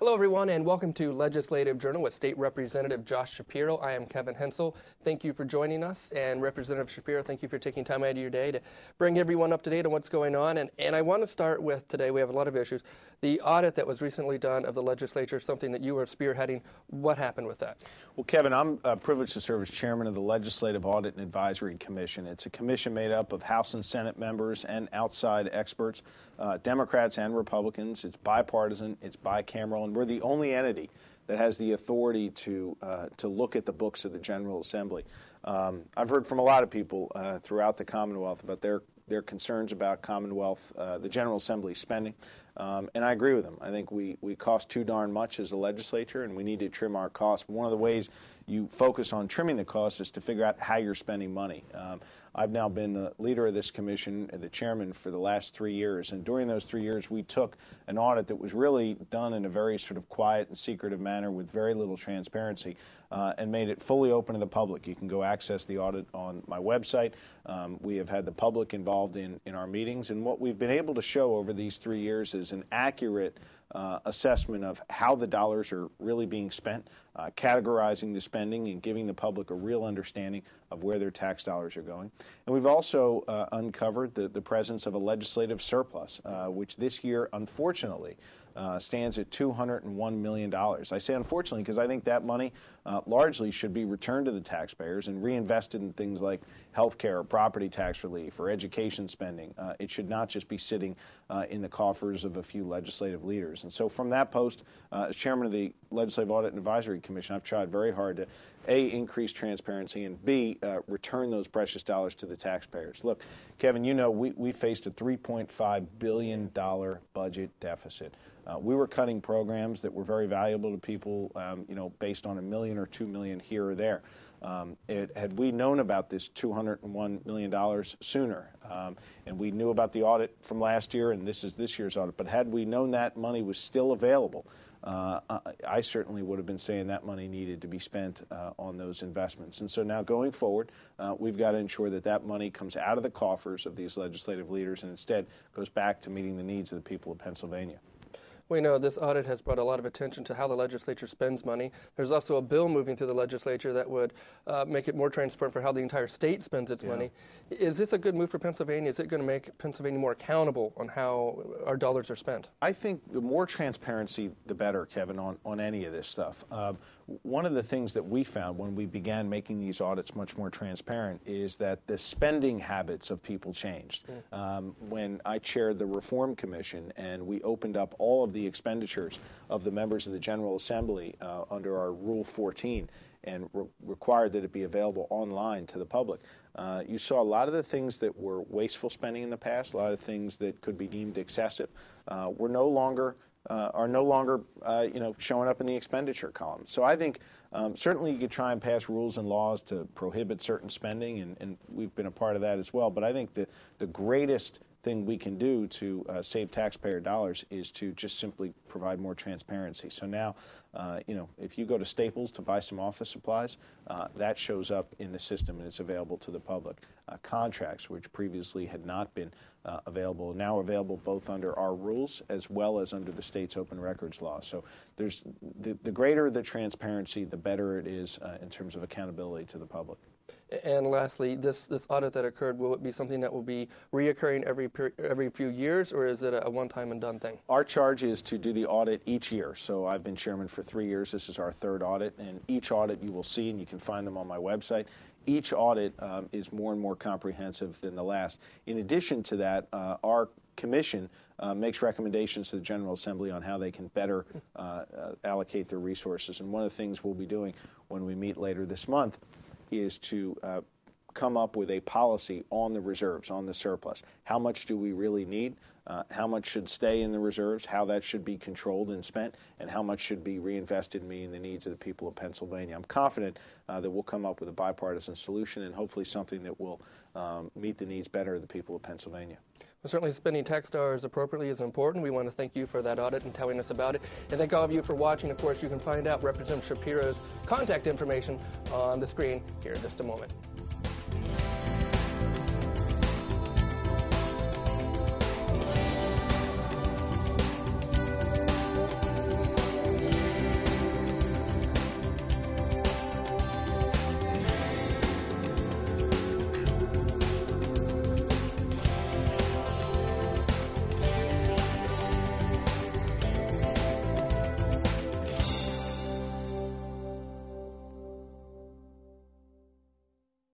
Hello, everyone, and welcome to Legislative Journal with State Representative Josh Shapiro. I am Kevin Hensel. Thank you for joining us, and Representative Shapiro, thank you for taking time out of your day to bring everyone up to date on what's going on. And I want to start with today, we have a lot of issues. The audit that was recently done of the legislature, something that you were spearheading. What happened with that? Well, Kevin, I'm privileged to serve as chairman of the Legislative Audit Advisory Commission. It's a commission made up of House and Senate members and outside experts, Democrats and Republicans. It's bipartisan, it's bicameral, and we're the only entity that has the authority to look at the books of the General Assembly. I've heard from a lot of people throughout the Commonwealth about their concerns about Commonwealth, the General Assembly spending, and I agree with them. I think we cost too darn much as a legislature, and we need to trim our costs. One of the ways you focus on trimming the costs is to figure out how you're spending money. I've now been the leader of this commission and the chairman for the last 3 years, and during those 3 years we took an audit that was really done in a very sort of quiet and secretive manner with very little transparency, and made it fully open to the public. You can go access the audit on my website. We have had the public involved in our meetings, and what we've been able to show over these 3 years is an accurate assessment of how the dollars are really being spent, categorizing the spending and giving the public a real understanding of where their tax dollars are going. And we've also uncovered the presence of a legislative surplus, which this year, unfortunately, stands at $201 million. I say unfortunately because I think that money largely should be returned to the taxpayers and reinvested in things like health care, property tax relief, or education spending. It should not just be sitting in the coffers of a few legislative leaders. And so from that post, as chairman of the Legislative Audit and Advisory Commission, I've tried very hard to, A, increase transparency, and B, return those precious dollars to the taxpayers. Look, Kevin, you know we faced a $3.5 billion budget deficit. We were cutting programs that were very valuable to people, based on $1 million or $2 million here or there. Had we known about this $201 million sooner, and we knew about the audit from last year, and this is this year's audit, but had we known that money was still available, I certainly would have been saying that money needed to be spent on those investments. And so now going forward, we've got to ensure that that money comes out of the coffers of these legislative leaders and instead goes back to meeting the needs of the people of Pennsylvania. We know this audit has brought a lot of attention to how the legislature spends money. There's also a bill moving through the legislature that would make it more transparent for how the entire state spends its money. Is this a good move for Pennsylvania? Is it going to make Pennsylvania more accountable on how our dollars are spent? I think the more transparency, the better, Kevin, on any of this stuff. One of the things that we found when we began making these audits much more transparent is that the spending habits of people changed. When I chaired the Reform Commission and we opened up all of the expenditures of the members of the General Assembly under our Rule 14 and required that it be available online to the public, you saw a lot of the things that were wasteful spending in the past, a lot of things that could be deemed excessive, are no longer showing up in the expenditure column. So I think certainly you could try and pass rules and laws to prohibit certain spending, and we've been a part of that as well. But I think the greatest thing we can do to save taxpayer dollars is to just simply provide more transparency. So now, if you go to Staples to buy some office supplies, that shows up in the system and it's available to the public. Contracts, which previously had not been available, now available both under our rules as well as under the state's open records law. So there's the greater the transparency, the better it is in terms of accountability to the public. And lastly, this audit that occurred, will it be something that will be reoccurring every few years, or is it a one-time and done thing? Our charge is to do the audit each year. So I've been chairman for 3 years. This is our third audit, and each audit you will see, and you can find them on my website. Each audit is more and more comprehensive than the last. In addition to that, our commission makes recommendations to the General Assembly on how they can better allocate their resources. And one of the things we'll be doing when we meet later this month is to come up with a policy on the reserves, on the surplus. How much do we really need? How much should stay in the reserves? How that should be controlled and spent? And how much should be reinvested in meeting the needs of the people of Pennsylvania? I'm confident that we'll come up with a bipartisan solution and hopefully something that will meet the needs better of the people of Pennsylvania. Well, certainly spending tax dollars appropriately is important. We want to thank you for that audit and telling us about it. And thank all of you for watching. Of course, you can find out Representative Shapiro's contact information on the screen here in just a moment.